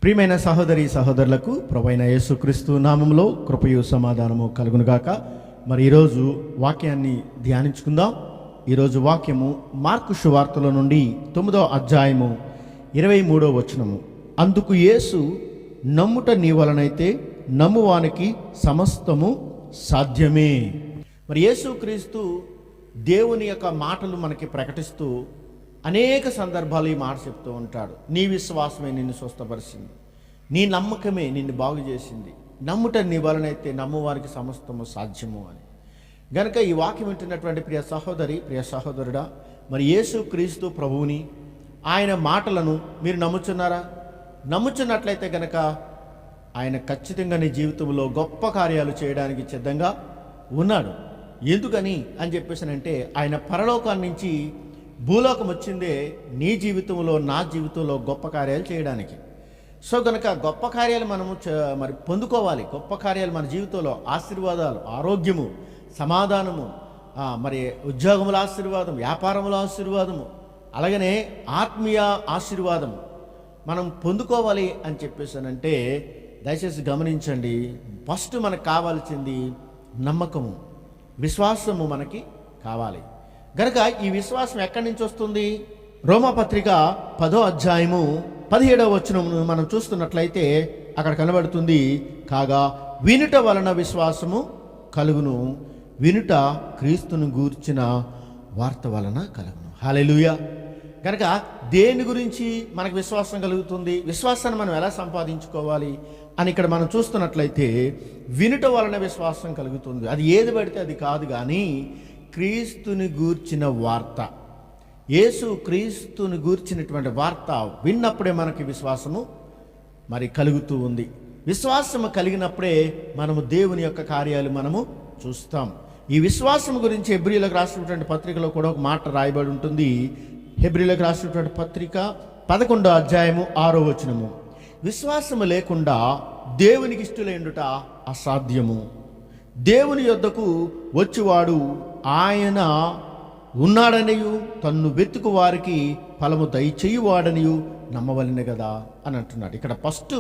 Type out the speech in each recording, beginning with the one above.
ప్రియమైన సహోదరి సహోదరులకు ప్రభువైన యేసుక్రీస్తు నామములో కృపయు సమాధానము కలుగునుగాక. మరి ఈరోజు వాక్యాన్ని ధ్యానించుకుందాం. ఈరోజు వాక్యము మార్కు సువార్తలో నుండి 9వ అధ్యాయము 23వ వచనము. అందుకు యేసు, నమ్ముట నీ వలనైతే నమ్మువానికి సమస్తము సాధ్యమే. మరి యేసుక్రీస్తు దేవుని యొక్క మాటలు మనకి ప్రకటిస్తూ అనేక సందర్భాలు ఈ మాట చెప్తూ ఉంటాడు. నీ విశ్వాసమే నిన్ను స్వస్థపరిచింది, నీ నమ్మకమే నిన్ను బాగు చేసింది, నమ్ముట నీ వలనైతే నమ్మువారికి సమస్తము సాధ్యము అని. గనుక ఈ వాక్యం వింటున్నటువంటి ప్రియ సహోదరి, ప్రియ సహోదరుడా, మరి యేసుక్రీస్తు ప్రభువుని, ఆయన మాటలను మీరు నమ్ముచున్నారా? నమ్ముచున్నట్లయితే గనక ఆయన ఖచ్చితంగా నీ జీవితంలో గొప్ప కార్యాలు చేయడానికి సిద్ధంగా ఉన్నాడు. ఎందుకని అని చెప్పేసానంటే, ఆయన పరలోకాన్ని నుంచి భూలోకం వచ్చిందే నీ జీవితంలో, నా జీవితంలో గొప్ప కార్యాలు చేయడానికి. సో కనుక గొప్ప కార్యాలు మనము మరి పొందుకోవాలి. గొప్ప కార్యాలు మన జీవితంలో ఆశీర్వాదాలు, ఆరోగ్యము, సమాధానము, మరి ఉద్యోగముల ఆశీర్వాదం, వ్యాపారముల ఆశీర్వాదము, అలాగనే ఆత్మీయ ఆశీర్వాదం మనం పొందుకోవాలి అని చెప్పేసానంటే దయచేసి గమనించండి. ఫస్ట్ మనకు కావాల్సింది నమ్మకము, విశ్వాసము మనకి కావాలి. గనక ఈ విశ్వాసం ఎక్కడి నుంచి వస్తుంది? రోమాపత్రిక 10వ అధ్యాయము 17వ వచనమును మనం చూస్తున్నట్లయితే అక్కడ కనబడుతుంది, కాగా వినుట వలన విశ్వాసము కలుగును, వినుట క్రీస్తును గూర్చిన వార్త వలన కలుగును. హల్లెలూయా. కనుక దేని గురించి మనకు విశ్వాసం కలుగుతుంది? విశ్వాసాన్ని మనం ఎలా సంపాదించుకోవాలి అని ఇక్కడ మనం చూస్తున్నట్లయితే వినుట వలన విశ్వాసం కలుగుతుంది. అది ఏది పడితే అది కాదు, కానీ క్రీస్తుని గూర్చిన వార్త, యేసు క్రీస్తుని గూర్చినటువంటి వార్త విన్నప్పుడే మనకి విశ్వాసము మరి కలుగుతూ ఉంది. విశ్వాసము కలిగినప్పుడే మనము దేవుని యొక్క కార్యాలు మనము చూస్తాం. ఈ విశ్వాసం గురించి హెబ్రీలకు రాసినటువంటి పత్రికలో కూడా ఒక మాట రాయబడి ఉంటుంది. హెబ్రీలకు రాసినటువంటి పత్రిక 11వ అధ్యాయము 6వ వచనము. విశ్వాసము లేకుండా దేవునికి ఇష్టలైండుట అసాధ్యము. దేవుని యొద్దకు వచ్చువాడు ఆయన ఉన్నాడనియు తన్ను వెతుకు వారికి ఫలము దయచేయువాడనియు నమ్మవలెను కదా అని అంటున్నాడు. ఇక్కడ ఫస్ట్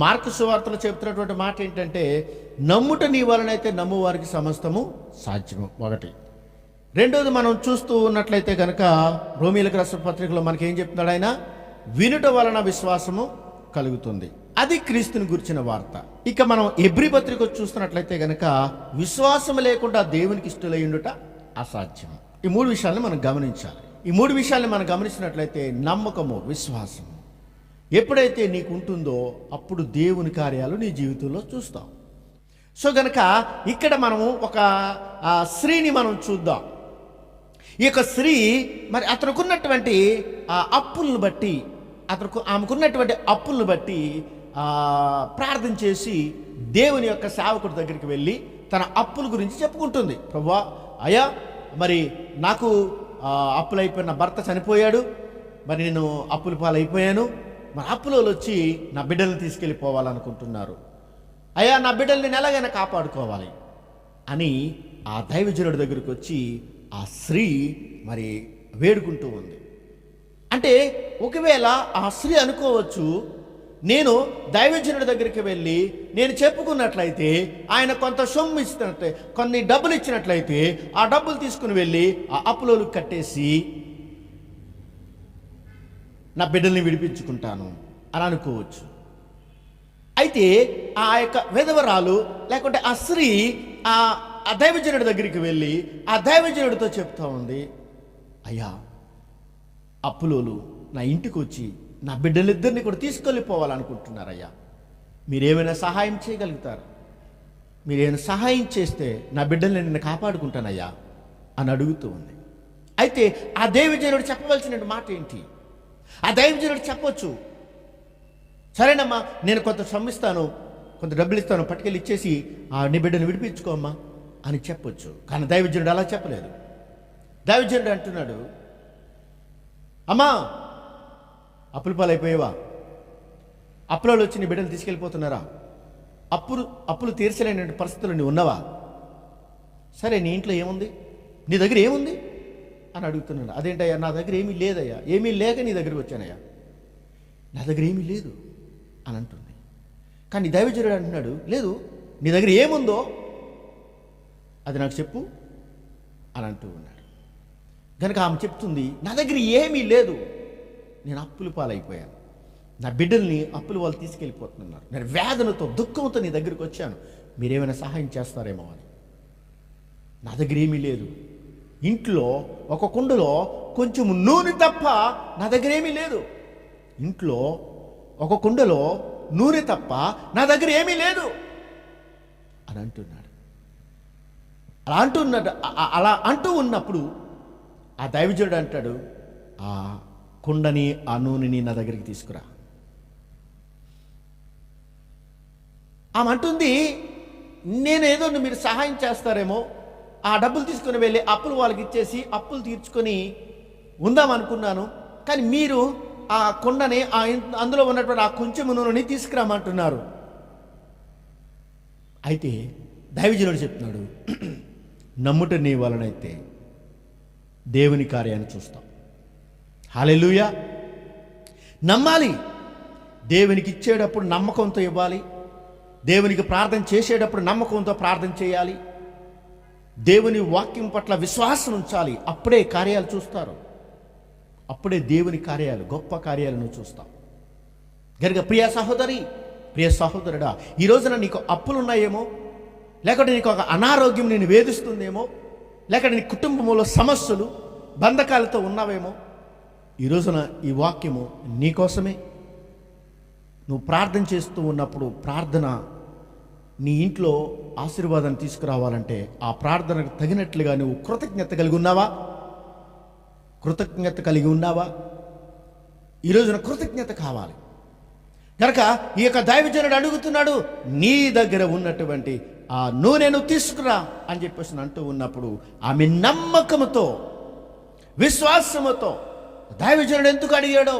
మార్కు సువార్తలో చెప్తున్నటువంటి మాట ఏంటంటే, నమ్ముట నీ వలనైతే నమ్మువారికి సమస్తము సాధ్యము. ఒకటి. రెండోది మనం చూస్తూ ఉన్నట్లయితే కనుక రోమీయులకు రాసిన పత్రికలో మనకి ఏం చెప్తున్నాడు ఆయన? వినుట వలన విశ్వాసము కలుగుతుంది. అది క్రీస్తుని గురించిన వార్త. ఇక మనం హెబ్రీ పత్రిక చూస్తున్నట్లయితే కనుక విశ్వాసం లేకుండా దేవునికి ఇష్టలయ్యుండుట అసాధ్యం. ఈ మూడు విషయాలను మనం గమనించాలి. ఈ మూడు విషయాలను మనం గమనించినట్లయితే నమ్మకము, విశ్వాసము ఎప్పుడైతే నీకు ఉంటుందో అప్పుడు దేవుని కార్యాలు నీ జీవితంలో చూస్తావు. సో గనక ఇక్కడ మనము ఒక స్త్రీని మనం చూద్దాం. ఈ యొక్క స్త్రీ మరి అతనుకున్నటువంటి అప్పులను బట్టి, ఆమెకున్నటువంటి అప్పులను బట్టి ప్రార్థన చేసి దేవుని యొక్క సేవకుడి దగ్గరికి వెళ్ళి తన అప్పుల గురించి చెప్పుకుంటుంది. ప్రభువా, అయ్యా, మరి నాకు అప్పులైపోయిన భర్త చనిపోయాడు, మరి నేను అప్పుల పాలైపోయాను, మరి అప్పులో వచ్చి నా బిడ్డల్ని తీసుకెళ్ళిపోవాలనుకుంటున్నారు. అయ్యా, నా బిడ్డల్ని నేను ఎలాగైనా కాపాడుకోవాలి అని ఆ దైవజనుడి దగ్గరికి వచ్చి ఆ స్త్రీ మరి వేడుకుంటూ ఉంది. అంటే ఒకవేళ ఆ స్త్రీ అనుకోవచ్చు, నేను దైవజనుడి దగ్గరికి వెళ్ళి నేను చెప్పుకున్నట్లయితే ఆయన కొంత సొమ్ము ఇచ్చినట్లయితే, కొన్ని డబ్బులు ఇచ్చినట్లయితే ఆ డబ్బులు తీసుకుని వెళ్ళి ఆ అప్పులోలు కట్టేసి నా బిడ్డల్ని విడిపించుకుంటాను అని అనుకోవచ్చు. అయితే ఆ యొక్క విధవరాలు లేకుంటే ఆ స్త్రీ ఆ దైవజనుడి దగ్గరికి వెళ్ళి ఆ దైవజనుడితో చెప్తా ఉంది, అయ్యా, అప్పులోలు నా ఇంటికి వచ్చి నా బిడ్డలిద్దరిని కూడా తీసుకెళ్ళిపోవాలనుకుంటున్నారయ్యా, మీరేమైనా సహాయం చేయగలుగుతారు? మీరేమైనా సహాయం చేస్తే నా బిడ్డల్ని నేను కాపాడుకుంటానయ్యా అని అడుగుతూ ఉంది. అయితే ఆ దైవజనుడు చెప్పవలసిన మాట ఏంటి? ఆ దైవజనుడు చెప్పొచ్చు, సరేనమ్మా, నేను కొంత శ్రమిస్తాను, కొంత డబ్బులు ఇస్తాను, పట్టుకెళ్ళి ఇచ్చేసి నీ బిడ్డను విడిపించుకోమ్మా అని చెప్పొచ్చు. కానీ దైవజనుడు అలా చెప్పలేదు. దైవజనుడు అంటున్నాడు, అమ్మా, అప్పుల పాలైపోయావా? అప్పులలో వచ్చి నీ బిడ్డలు తీసుకెళ్ళిపోతున్నారా? అప్పులు తీర్చలేని పరిస్థితులు నువ్వు ఉన్నావా? సరే, నీ ఇంట్లో ఏముంది? నీ దగ్గర ఏముంది అని అడుగుతున్నాడు. అదేంటయ్యా, నా దగ్గర ఏమీ లేదయ్యా, ఏమీ లేక నీ దగ్గరికి వచ్చానయ్యా, నా దగ్గర ఏమీ లేదు అని అంటుంది. కానీ దైవజనుడు అంటున్నాడు, లేదు, నీ దగ్గర ఏముందో అది నాకు చెప్పు అని అంటూ ఉన్నాడు. కనుక ఆమె చెప్తుంది, నా దగ్గర ఏమీ లేదు, నేను అప్పుల పాలైపోయాను, నా బిడ్డల్ని అప్పుల వాళ్ళు తీసుకెళ్ళిపోతున్నారు, నేను వేదనతో దుఃఖంతో నీ దగ్గరికి వచ్చాను, మీరేమైనా సహాయం చేస్తారేమో అని. నా దగ్గర ఏమీ లేదు, ఇంట్లో ఒక కుండలో కొంచెం నూనె తప్ప నా దగ్గర ఏమీ లేదు, ఇంట్లో ఒక కుండలో నూనె తప్ప నా దగ్గర ఏమీ లేదు అని అంటున్నాడు. అలా అంటూ ఉన్నప్పుడు ఆ దైవజనుడు అంటాడు, ఆ కుండని ఆ నూనెని నా దగ్గరికి తీసుకురా. ఆమె అంటుంది, నేనేదో మీరు సహాయం చేస్తారేమో, ఆ డబ్బులు తీసుకుని వెళ్ళి అప్పులు వాళ్ళకి ఇచ్చేసి అప్పులు తీర్చుకొని ఉందామనుకున్నాను, కానీ మీరు ఆ కుండని అందులో ఉన్నటువంటి ఆ కొంచెం నూనెని తీసుకురామంటున్నారు. అయితే దైవజనుడు చెప్తున్నాడు, నమ్ముట నీ వలనైతే దేవుని కార్యాన్ని చూస్తాం. హల్లెలూయా. నమ్మాలి. దేవునికి ఇచ్చేటప్పుడు నమ్మకంతో ఇవ్వాలి, దేవునికి ప్రార్థన చేసేటప్పుడు నమ్మకంతో ప్రార్థన చేయాలి, దేవుని వాక్యం పట్ల విశ్వాసం ఉంచాలి. అప్పుడే కార్యాలు చూస్తారు, అప్పుడే దేవుని కార్యాలు, గొప్ప కార్యాలను చూస్తాం. గనుక ప్రియ సహోదరి, ప్రియ సహోదరుడా, ఈ రోజున నీకు అప్పులు ఉన్నాయేమో, లేకపోతే నీకు ఒక అనారోగ్యం నేను వేధిస్తుందేమో, లేకపోతే నీ కుటుంబంలో సమస్యలు బంధకాలతో ఉన్నావేమో, ఈ రోజున ఈ వాక్యము నీకోసమే. నువ్వు ప్రార్థన చేస్తూ ఉన్నప్పుడు ప్రార్థన నీ ఇంట్లో ఆశీర్వాదాన్ని తీసుకురావాలంటే ఆ ప్రార్థనకు తగినట్లుగా నువ్వు కృతజ్ఞత కలిగి ఉన్నావా? కృతజ్ఞత కలిగి ఉన్నావా? ఈ రోజున కృతజ్ఞత కావాలి. కనుక ఈ యొక్క దైవజనుడు అడుగుతున్నాడు, నీ దగ్గర ఉన్నటువంటి ఆ నూనెను తీసుకురా అని చెప్పేసి అంటూ ఉన్నప్పుడు ఆమె నమ్మకముతో, విశ్వాసముతో, దైవజనుడు ఎందుకు అడిగాడో,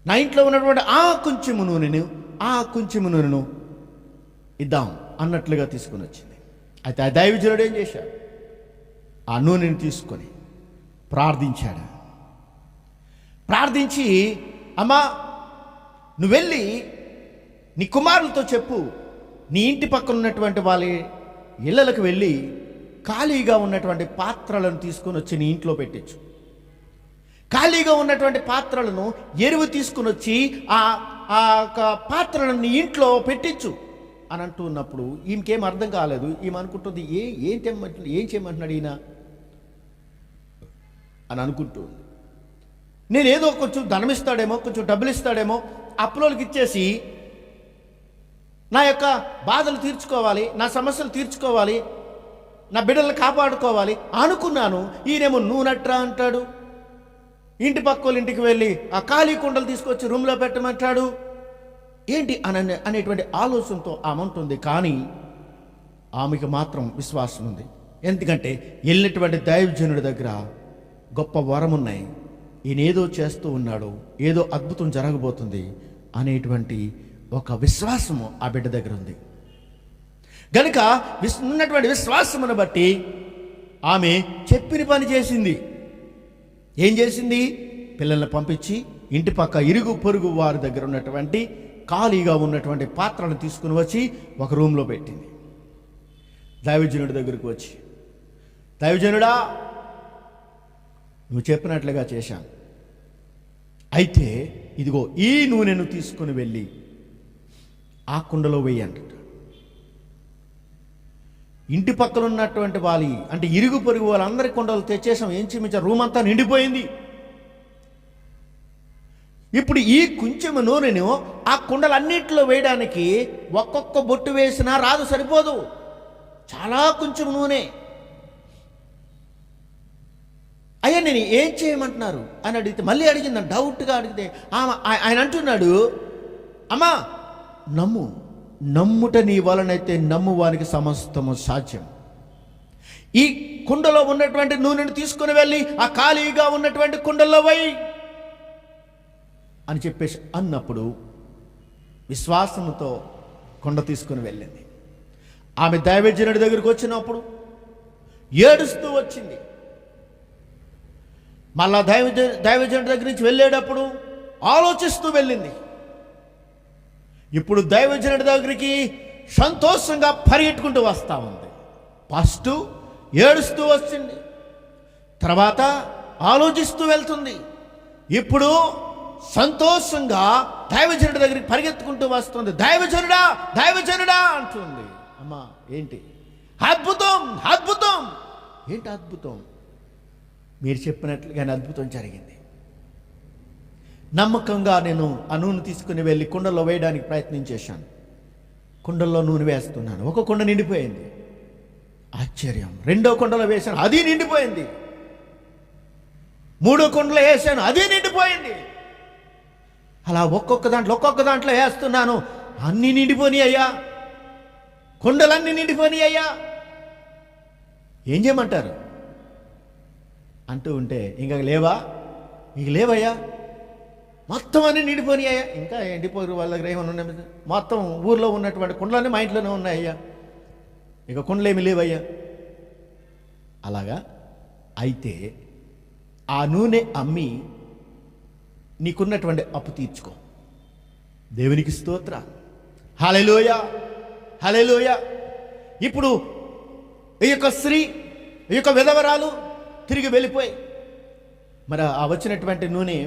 నా ఇంట్లో ఉన్నటువంటి ఆ కొంచెము నూనెను ఇద్దాం అన్నట్లుగా తీసుకుని వచ్చింది. అయితే ఆ దైవజనుడు ఏం చేశాడు? ఆ నూనెను తీసుకొని ప్రార్థించాడు. ప్రార్థించి, అమ్మా నువ్వు వెళ్ళి నీ కుమారులతో చెప్పు, నీ ఇంటి పక్కన ఉన్నటువంటి వాళ్ళ ఇళ్ళలకు వెళ్ళి ఖాళీగా ఉన్నటువంటి పాత్రలను తీసుకొని వచ్చి నీ ఇంట్లో పెట్టించు. ఖాళీగా ఉన్నటువంటి పాత్రలను ఎరువు తీసుకుని వచ్చి ఆ పాత్రలను నీ ఇంట్లో పెట్టించు అని అంటూ ఉన్నప్పుడు ఈమెకేం అర్థం కాలేదు. ఈమె అనుకుంటుంది, ఏం చేయమంటున్నాడు ఈయన అని అనుకుంటుంది. నేనేదో కొంచెం ధనం ఇస్తాడేమో, కొంచెం డబ్బులు ఇస్తాడేమో, అప్పులోకి ఇచ్చేసి నా యొక్క బాధలు తీర్చుకోవాలి, నా సమస్యలు తీర్చుకోవాలి, నా బిడ్డలను కాపాడుకోవాలి అనుకున్నాను. ఈయనేమో నూనెట్రా అంటాడు, ఇంటి పక్కోళ్ళ ఇంటికి వెళ్ళి ఆ ఖాళీ కుండలు తీసుకొచ్చి రూమ్లో పెట్టమంటాడు, ఏంటి అనేటువంటి ఆలోచనతో ఆమె ఉంటుంది. కానీ ఆమెకు మాత్రం విశ్వాసం ఉంది. ఎందుకంటే వెళ్ళినటువంటి దైవజనుడి దగ్గర గొప్ప వరం ఉన్నాయి, ఈయన ఏదో చేస్తూ ఉన్నాడు, ఏదో అద్భుతం జరగబోతుంది అనేటువంటి ఒక విశ్వాసము ఆ బిడ్డ దగ్గర ఉంది. గనుక ఉన్నటువంటి విశ్వాసమును బట్టి ఆమె చెప్పిన పని చేసింది. ఏం చేసింది? పిల్లల్ని పంపించి ఇంటి పక్క ఇరుగు పొరుగు వారి దగ్గర ఉన్నటువంటి ఖాళీగా ఉన్నటువంటి పాత్రలను తీసుకుని వచ్చి ఒక రూమ్లో పెట్టింది. దైవజనుడి దగ్గరకు వచ్చి, దైవజనుడా నువ్వు చెప్పినట్లుగా చేశాను, అయితే ఇదిగో ఈ నూనెను తీసుకుని వెళ్ళి ఆ కుండలో వెయ్యి అంట. ఇంటి పక్కన ఉన్నటువంటి వాళ్ళి అంటే ఇరుగు పొరుగు వాళ్ళందరి కుండలు తెచ్చేసాం, ఏం చూపించారు, రూమ్ అంతా నిండిపోయింది. ఇప్పుడు ఈ కొంచెం నూనెను ఆ కుండలన్నింటిలో వేయడానికి ఒక్కొక్క బొట్టు వేసినా రాదు, సరిపోదు, చాలా కొంచెం నూనె. అయ్యా నేను ఏం చేయమంటున్నారు అని అడిగితే, మళ్ళీ అడిగిందని డౌట్గా అడిగితే ఆయన అంటున్నాడు, అమ్మా నమ్ముట నీ వలనైతే నమ్మువానికి సమస్తము సాధ్యం. ఈ కుండలో ఉన్నటువంటి నూనెను తీసుకుని వెళ్ళి ఆ ఖాళీగా ఉన్నటువంటి కుండల్లో వేయి అని చెప్పేసి అన్నప్పుడు విశ్వాసంతో కుండ తీసుకుని వెళ్ళింది. ఆమె దైవజనుడి దగ్గరికి వచ్చినప్పుడు ఏడుస్తూ వచ్చింది. మళ్ళా దైవజనుడి దగ్గర నుంచి వెళ్ళేటప్పుడు ఆలోచిస్తూ వెళ్ళింది. ఇప్పుడు దైవజనుడి దగ్గరికి సంతోషంగా పరిగెట్టుకుంటూ వస్తూ ఉంది. ఫస్ట్ ఏడుస్తూ వచ్చింది, తర్వాత ఆలోచిస్తూ వెళ్తుంది. ఇప్పుడు సంతోషంగా దైవజనుడి దగ్గరికి పరిగెత్తుకుంటూ వస్తుంది. దైవజనుడా దైవజనుడా అంటుంది. అమ్మా ఏంటి? అద్భుతం అద్భుతం. ఏంటి అద్భుతం? మీరు చెప్పినట్లుగానే అద్భుతం జరిగింది. నమ్మకంగా నేను ఆ నూనె తీసుకుని వెళ్ళి కుండలో వేయడానికి ప్రయత్నం చేశాను. కుండల్లో నూనె వేస్తున్నాను, ఒక కుండ నిండిపోయింది. ఆశ్చర్యం. రెండో కుండలో వేశాను, అది నిండిపోయింది. మూడో కుండలో వేసాను, అది నిండిపోయింది. అలా ఒక్కొక్క దాంట్లో వేస్తున్నాను, అన్నీ నిండిపోయి అయ్యా, కుండలన్నీ నిండిపోయి అయ్యా. ఏం చేయమంటారు అంటూ ఉంటే, ఇంకా లేవా, ఇంక లేవయ్యా, మొత్తం అన్నీ నిండిపోయి అయ్యా. ఇంకా ఎండిపోరు వాళ్ళ దగ్గర ఏమైనా ఉన్నాయి? మొత్తం ఊర్లో ఉన్నటువంటి కుండలన్నీ మా ఇంట్లోనే ఉన్నాయ్యా, ఇక కుండలేమి లేవయ్యా. అలాగా అయితే ఆ నూనె అమ్మి నీకున్నటువంటి అప్పు తీర్చుకో. దేవునికి స్తోత్ర. హల్లెలూయా హల్లెలూయా. ఇప్పుడు ఈ యొక్క స్త్రీ, ఈ యొక్క విధవరాలు తిరిగి వెళ్ళిపోయి, మరి ఆ వచ్చినటువంటి నూనె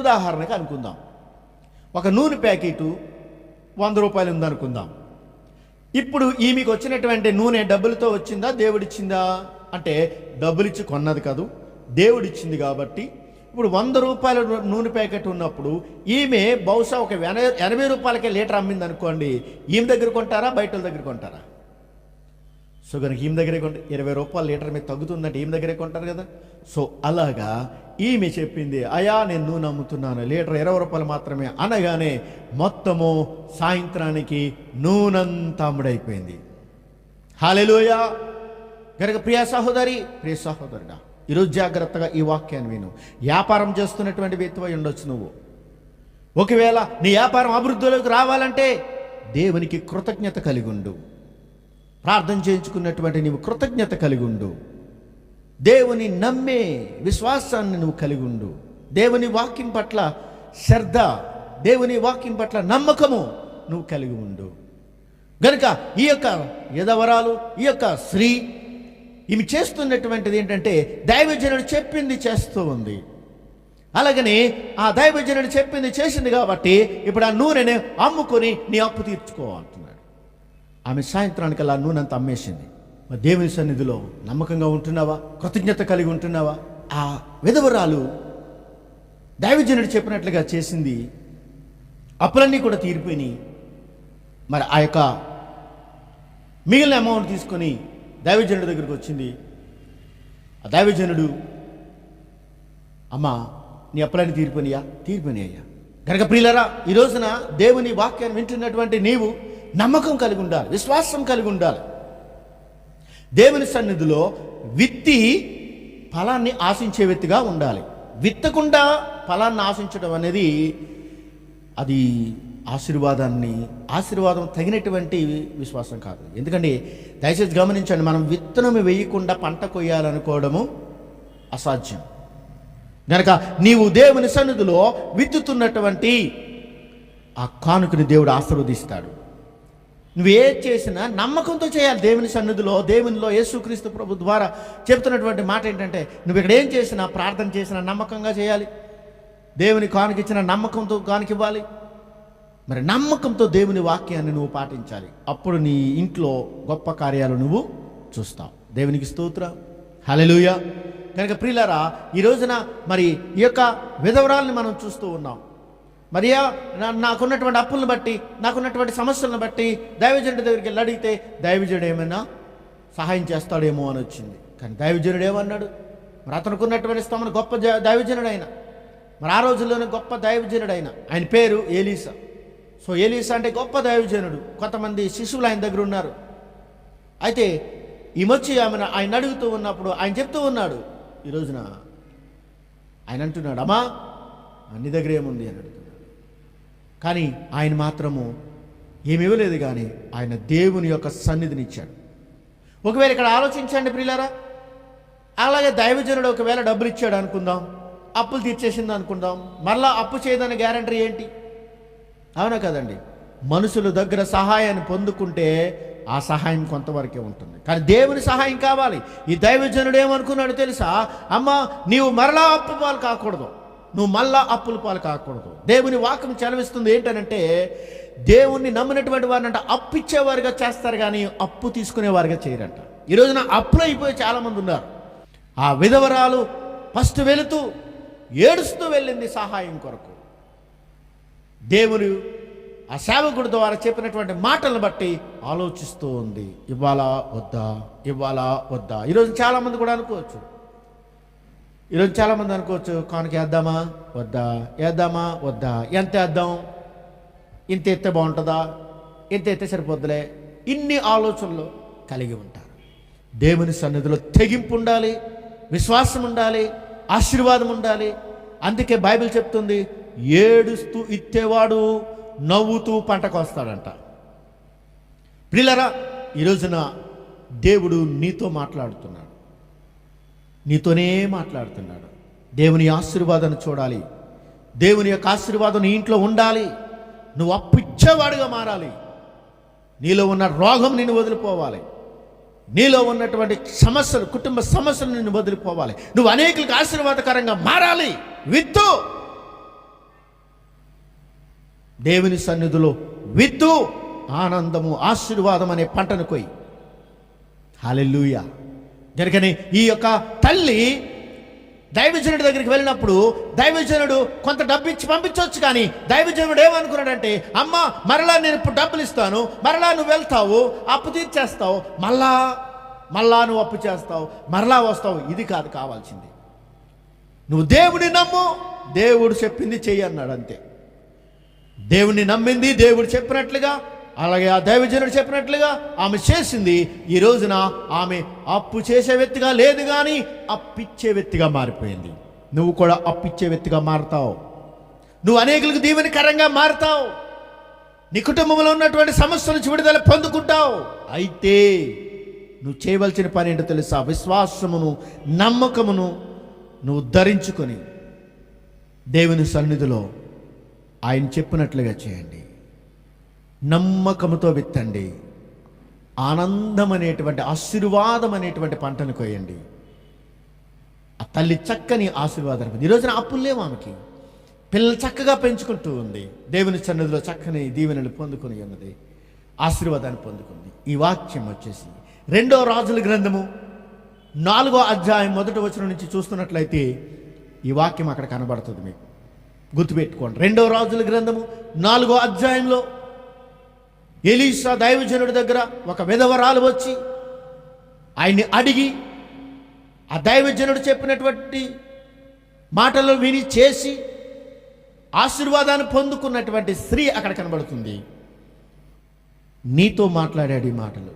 ఉదాహరణకు అనుకుందాం, ఒక నూనె ప్యాకెటు 100 రూపాయలు ఉందనుకుందాం. ఇప్పుడు ఈమెకు వచ్చినటువంటి నూనె డబ్బులతో వచ్చిందా దేవుడిచ్చిందా అంటే, డబ్బులిచ్చి కొన్నది కాదు, దేవుడిచ్చింది. కాబట్టి ఇప్పుడు 100 రూపాయల నూనె ప్యాకెట్ ఉన్నప్పుడు ఈమె బహుశా ఒక 80 రూపాయలకే లీటర్ అమ్మింది అనుకోండి, ఈమె దగ్గర కొంటారా బయట దగ్గర కొంటారా? సో కనుక ఈమె దగ్గరే కొంటే 20 రూపాయల లీటర్ మీద తగ్గుతుందంటే ఈమె దగ్గరే కొంటారు కదా. సో అలాగా ఈమె చెప్పింది, అయ్యా నేను నూనె అమ్ముతున్నాను, లీటర్ 20 రూపాయలు మాత్రమే అనగానే మొత్తము సాయంత్రానికి నూనెంతా అమ్ముడైపోయింది. హల్లెలూయా. కనుక ప్రియ సహోదరి, ప్రియ సహోదరుడా, ఈరోజు జాగ్రత్తగా ఈ వాక్యాన్ని విను. వ్యాపారం చేస్తున్నటువంటి వ్యక్తివై ఉండొచ్చు నువ్వు. ఒకవేళ నీ వ్యాపారం అభివృద్ధిలోకి రావాలంటే దేవునికి కృతజ్ఞత కలిగి ఉండు. ప్రార్థన చేయించుకున్నటువంటి నీవు కృతజ్ఞత కలిగి ఉండు. దేవుని నమ్మే విశ్వాసాన్ని నువ్వు కలిగి ఉండు. దేవుని వాక్యం పట్ల శ్రద్ధ, దేవుని వాక్యం పట్ల నమ్మకము నువ్వు కలిగి ఉండు. గనుక ఈ యొక్క యదవరాలు, ఈ యొక్క స్త్రీ ఈమె చేస్తున్నటువంటిది ఏంటంటే, దైవజనుడు చెప్పింది చేస్తూ ఉంది. అలాగని ఆ దైవజనుడు చెప్పింది చేసింది కాబట్టి ఇప్పుడు ఆ నూనెని అమ్ముకొని నీ అప్పు తీర్చుకోవాలంటున్నాడు. ఆమె సాయంత్రానికి అలా నూనె అంతా అమ్మేసింది. మరి దేవుని సన్నిధిలో నమ్మకంగా ఉంటున్నావా? కృతజ్ఞత కలిగి ఉంటున్నావా? ఆ విధవరాలు దైవజనుడు చెప్పినట్లుగా చేసింది, అప్పులన్నీ కూడా తీరిపోయినాయి. మరి ఆ యొక్క మిగిలిన అమౌంట్ తీసుకొని దైవజనుడి దగ్గరికి వచ్చింది. ఆ దైవజనుడు, అమ్మా నీ అప్పులన్నీ తీరిపోయినాయి అయ్యా. కనుక ప్రియులారా, ఈ రోజున దేవుని వాక్యాన్ని వింటున్నటువంటి నీవు నమ్మకం కలిగి ఉండాలి, విశ్వాసం కలిగి ఉండాలి. దేవుని సన్నిధిలో విత్తి ఫలాన్ని ఆశించే వ్యక్తిగా ఉండాలి. విత్తకుండా ఫలాన్ని ఆశించడం అనేది అది ఆశీర్వాదం తగినటువంటి విశ్వాసం కాదు. ఎందుకంటే దయచేసి గమనించండి, మనం విత్తనం వేయకుండా పంట కొయ్యాలనుకోవడము అసాధ్యం. కనుక నీవు దేవుని సన్నిధిలో విత్తుతున్నటువంటి ఆ కానుకని దేవుడు ఆశీర్వదిస్తాడు. నువ్వే చేసినా నమ్మకంతో చేయాలి. దేవుని సన్నిధిలో, దేవునిలో యేసుక్రీస్తు ప్రభు ద్వారా చెప్తున్నటువంటి మాట ఏంటంటే, నువ్వు ఇక్కడ ఏం చేసినా, ప్రార్థన చేసినా నమ్మకంగా చేయాలి. దేవుని కానుకిచ్చిన నమ్మకంతో కానుకివ్వాలి. మరి నమ్మకంతో దేవుని వాక్యాన్ని నువ్వు పాటించాలి. అప్పుడు నీ ఇంట్లో గొప్ప కార్యాలు నువ్వు చూస్తావు. దేవునికి స్తోత్రం. హల్లెలూయా. కనుక ప్రియులారా, ఈ రోజున మరి ఈ యొక్క విధవరాల్ని మనం చూస్తూ ఉన్నాం. మరి నాకున్నటువంటి అప్పులను బట్టి, నాకున్నటువంటి సమస్యలను బట్టి దైవజనుడి దగ్గరికి వెళ్ళి అడిగితే దైవజనుడు ఏమైనా సహాయం చేస్తాడేమో అని వచ్చింది. కానీ దైవజనుడు ఏమన్నాడు? మరి అతనికి ఉన్నటువంటి స్తమను గొప్ప దైవజనుడు అయిన, మరి ఆ రోజుల్లోనే గొప్ప దైవజనుడు అయిన ఆయన పేరు ఏలీసా. సో ఏలీసా అంటే గొప్ప దైవజనుడు. కొంతమంది శిష్యులు ఆయన దగ్గర ఉన్నారు. అయితే ఈమె ఆయన అడుగుతూ ఉన్నప్పుడు ఆయన చెప్తూ ఉన్నాడు, ఈ రోజున ఆయన అంటున్నాడు, అమ్మా నీ దగ్గర ఏముంది అని అడుగుతున్నాడు. కానీ ఆయన మాత్రము ఏమి ఇవ్వలేదు, కానీ ఆయన దేవుని యొక్క సన్నిధిని ఇచ్చాడు. ఒకవేళ ఇక్కడ ఆలోచించండి ప్రియులారా, అలాగే దైవజనుడు ఒకవేళ డబ్బులు ఇచ్చాడు అనుకుందాం, అప్పులు తీర్చేసింది అనుకుందాం, మరలా అప్పు చేయదని గ్యారంటీ ఏంటి? అవునా కదండి? మనుషుల దగ్గర సహాయాన్ని పొందుకుంటే ఆ సహాయం కొంతవరకే ఉంటుంది, కానీ దేవుని సహాయం కావాలి. ఈ దైవజనుడు ఏమనుకున్నాడు తెలుసా? అమ్మ, నీవు మరలా అప్పు పాలు కాకూడదు, నువ్వు మళ్ళా అప్పుల పాలు కాకూడదు. దేవుని వాక్యం చదివిస్తుంది ఏంటనంటే, దేవుణ్ణి నమ్మినటువంటి వారిని అప్పు ఇచ్చేవారుగా చేస్తారు కానీ అప్పు తీసుకునేవారుగా చేయరంట. ఈ రోజున అప్పులు అయిపోయి చాలామంది ఉన్నారు. ఆ విధవరాలు ఫస్ట్ వెళుతూ ఏడుస్తూ వెళ్ళింది సహాయం కొరకు. దేవుడు ఆ సేవకుడి ద్వారా చెప్పినటువంటి మాటలను బట్టి ఆలోచిస్తూ ఉంది, ఇవ్వాలా వద్దా, ఇవ్వాలా వద్దా. ఈరోజు చాలామంది కూడా అనుకోవచ్చు, కానుక వేద్దామా వద్దా, వేద్దామా వద్దా, ఎంత వేద్దాం, ఇంత ఎత్తే బాగుంటుందా, ఇంత ఎత్తే సరిపోద్దులే, ఇన్ని ఆలోచనలు కలిగి ఉంటారు. దేవుని సన్నిధిలో తెగింపు ఉండాలి, విశ్వాసం ఉండాలి, ఆశీర్వాదం ఉండాలి. అందుకే బైబిల్ చెప్తుంది, ఏడుస్తూ ఇచ్చేవాడు నవ్వుతూ పంటకు వస్తాడంట. ప్రియులారా, ఈ రోజున దేవుడు నీతో మాట్లాడుతున్నాడు, నీతోనే మాట్లాడుతున్నాడు. దేవుని ఆశీర్వాదాన్ని చూడాలి, దేవుని యొక్క ఆశీర్వాదం నీ ఇంట్లో ఉండాలి. నువ్వు అప్పు ఇచ్చేవాడుగా మారాలి. నీలో ఉన్న రోగం నిన్ను వదిలిపోవాలి, నీలో ఉన్నటువంటి సమస్యలు, కుటుంబ సమస్యలు నిన్ను వదిలిపోవాలి. నువ్వు అనేకులకు ఆశీర్వాదకరంగా మారాలి. విత్తు, దేవుని సన్నిధిలో విత్తు, ఆనందము, ఆశీర్వాదం అనే పంటను కొయ్యి. హల్లెలూయా. కనుకనే ఈ యొక్క తల్లి దైవజనుడి దగ్గరికి వెళ్ళినప్పుడు దైవజనుడు కొంత డబ్బు ఇచ్చి పంపించవచ్చు, కానీ దైవజనుడు ఏమనుకున్నాడంటే, అమ్మ, మరలా నేను ఇప్పుడు డబ్బులు ఇస్తాను, మరలా నువ్వు వెళ్తావు, అప్పు తీర్చేస్తావు, మళ్ళా నువ్వు అప్పు చేస్తావు, మరలా వస్తావు. ఇది కాదు కావాల్సింది. నువ్వు దేవుని నమ్ము, దేవుడు చెప్పింది చెయ్యి అన్నాడు, అంతే. దేవుణ్ణి నమ్మింది, దేవుడు చెప్పినట్లుగా, అలాగే ఆ దైవజనుడు చెప్పినట్లుగా ఆమె చేసింది. ఈ రోజున ఆమె అప్పు చేసే వ్యక్తిగా లేదు, కానీ అప్పిచ్చే వ్యక్తిగా మారిపోయింది. నువ్వు కూడా అప్పిచ్చే వ్యక్తిగా మారుతావు, నువ్వు అనేకులకు దీవెనకరంగా మారుతావు, నీ కుటుంబంలో ఉన్నటువంటి సమస్యల నుంచి విడుదల పొందుకుంటావు. అయితే నువ్వు చేయవలసిన పని ఏంటో తెలుసా? విశ్వాసమును, నమ్మకమును నువ్వు ధరించుకొని దేవుని సన్నిధిలో ఆయన చెప్పినట్లుగా చేయండి. నమ్మకముతో విత్తండి. ఆనందం అనేటువంటి, ఆశీర్వాదం అనేటువంటి పంటను కోయండి. ఆ తల్లి చక్కని ఆశీర్వాదం. ఈ రోజున అప్పులు లేవు ఆమెకి, పిల్లలు చక్కగా పెంచుకుంటూ ఉంది, దేవుని సన్నిధిలో చక్కని దీవెనలు పొందుకొని ఉన్నది, ఆశీర్వాదాన్ని పొందుకుంది. ఈ వాక్యం వచ్చేసి 2వ రాజుల గ్రంథము 4వ అధ్యాయం 1వ వచనం నుంచి చూస్తున్నట్లయితే ఈ వాక్యం అక్కడ కనబడుతుంది. మీకు గుర్తుపెట్టుకోండి. 2వ రాజుల గ్రంథము 4వ అధ్యాయంలో ఎలీషా దైవజనుడి దగ్గర ఒక విధవరాలు వచ్చి ఆయన్ని అడిగి ఆ దైవజనుడు చెప్పినటువంటి మాటలు విని చేసి ఆశీర్వాదాన్ని పొందుకున్నటువంటి స్త్రీ అక్కడ కనబడుతుంది. నీతో మాట్లాడాడు ఈ మాటలు,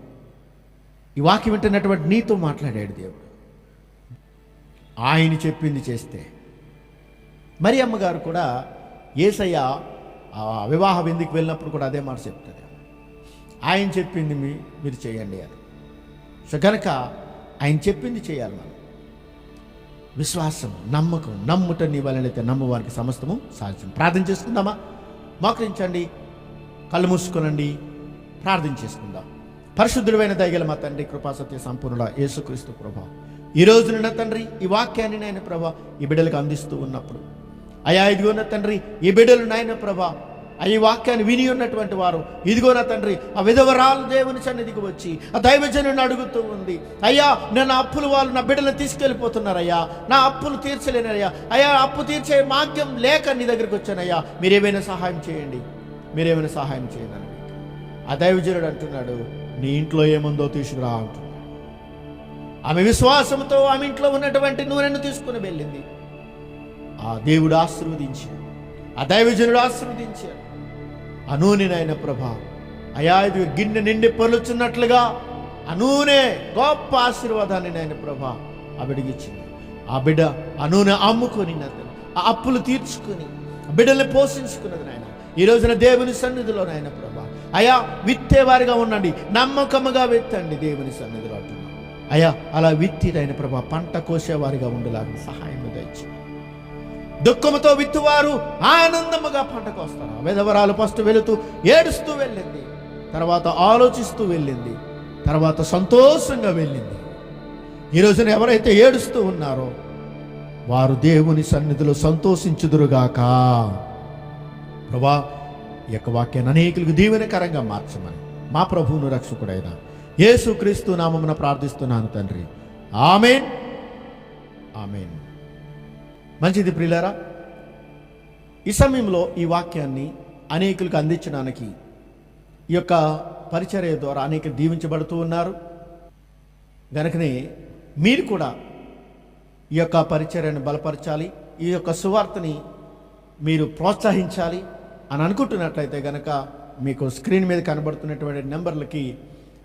ఈ వాక్యం వింటున్నటువంటి నీతో మాట్లాడాడు దేవుడు. ఆయన చెప్పింది చేస్తే, మరి అమ్మగారు కూడా యేసయ్య వివాహ విందుకు వెళ్ళినప్పుడు కూడా అదే మాట చెప్తుంది, ఆయన చెప్పింది మీరు చేయండి అని. సో కనుక ఆయన చెప్పింది చేయాలి. మనం విశ్వాసం, నమ్మకం, నమ్ముట నీ వలనైతే నమ్మువారికి సమస్తము సాధ్యం. ప్రార్థన చేసుకుందామా? మోకరించండి, కళ్ళు మూసుకొనండి, ప్రార్థన చేసుకుందాం. పరిశుద్ధుడైన దయగల మా తండ్రి, కృపా సత్య సంపూర్ణుడ యేసుక్రీస్తు ప్రభా, ఈ రోజున నా తండ్రి ఈ వాక్యాన్ని నాయన ప్రభా ఈ బిడ్డలకు అందిస్తూ ఉన్నప్పుడు, అయా ఇదిగో నా తండ్రి ఈ బిడ్డలు నాయన ప్రభా ఈ వాక్యాన్ని విని ఉన్నటువంటి వారు, ఇదిగో నా తండ్రి ఆ విధవరాలు దేవుని సన్నిధికి వచ్చి ఆ దైవజనుని అడుగుతూ ఉంది, అయ్యా నా అప్పులు వాళ్ళు నా బిడ్డలను తీసుకెళ్ళిపోతున్నారయ్యా, నా అప్పులు తీర్చలేనయ్యా, అయ్యా అప్పు తీర్చే మార్గం లేక నీ దగ్గరికి వచ్చానయ్యా, మీరేమైనా సహాయం చేయండి, మీరేమైనా సహాయం చేయండి అని. ఆ దైవజనుడు అంటున్నాడు, నీ ఇంట్లో ఏముందో తీసుకురా అంటున్నాడు. ఆమె విశ్వాసంతో ఆమె ఇంట్లో ఉన్నటువంటి నూనెను తీసుకుని వెళ్ళింది. ఆ దేవుడు ఆశీర్వదించాడు, ఆ దైవజనుడు ఆశీర్వదించాడు. ఆ నూనెనైన ప్రభా అయా ఇది గిన్నె నిండి పొలుచున్నట్లుగా ఆ నూనె గొప్ప ఆశీర్వాదాన్ని నాయన ప్రభా ఆ బిడ్డకిచ్చింది. ఆ బిడ్డ ఆ నూనె అమ్ముకొని ఆ అప్పులు తీర్చుకొని ఆ బిడ్డల్ని పోషించుకున్నది నాయన. ఈ రోజున దేవుని సన్నిధిలో నాయన ప్రభా అయా విత్తేవారిగా ఉండండి, నమ్మకముగా విత్తండి దేవుని సన్నిధిలో అంటున్నాను. అయా అలా విత్తి నాయన ప్రభా పంట కోసేవారిగా ఉండేలాగా సహాయం దయచేయండి. దుఃఖముతో విత్తువారు ఆనందముగా పంటకు వస్తారు. విధవరాలు ఫస్ట్ వెళుతూ ఏడుస్తూ వెళ్ళింది, తర్వాత ఆలోచిస్తూ వెళ్ళింది, తర్వాత సంతోషంగా వెళ్ళింది. ఈ రోజున ఎవరైతే ఏడుస్తూ ఉన్నారో వారు దేవుని సన్నిధిలో సంతోషించుదురుగాక. ప్రభా, ఈ యొక్క వాక్యాన్ని అనేకులకు దీవెనకరంగా మార్చమని మా ప్రభువును రక్షకుడైన యేసుక్రీస్తు నామమున ప్రార్థిస్తున్నాను తండ్రి. ఆమేన్, ఆమేన్. మంచిది ప్రియులారా, ఈ సమయంలో ఈ వాక్యాన్ని అనేకులకు అందించడానికి ఈ యొక్క పరిచర్య ద్వారా అనేకులు దీవించబడుతూ ఉన్నారు. గనుకనే మీరు కూడా ఈ యొక్క పరిచర్యను బలపరచాలి, ఈ యొక్క సువార్తని మీరు ప్రోత్సహించాలి అని అనుకుంటున్నట్లయితే గనక మీకు స్క్రీన్ మీద కనబడుతున్నటువంటి నెంబర్లకి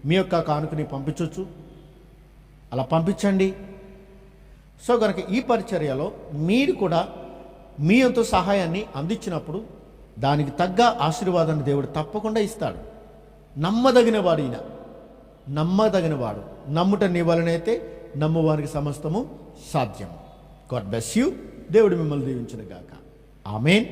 మీ యొక్క కానుకని పంపించవచ్చు. అలా పంపించండి. సో గనక ఈ పరిచర్యలో మీరు కూడా మీ వంతు సహాయాన్ని అందించినప్పుడు దానికి తగ్గ ఆశీర్వాదాన్ని దేవుడు తప్పకుండా ఇస్తాడు. నమ్మదగినవాడు ఈయన, నమ్మదగినవాడు. నమ్ముట నీ వలనైతే నమ్మువానికి సమస్తము సాధ్యం. God bless you. దేవుడు మిమ్మల్ని దీవించును గాక. ఆమేన్.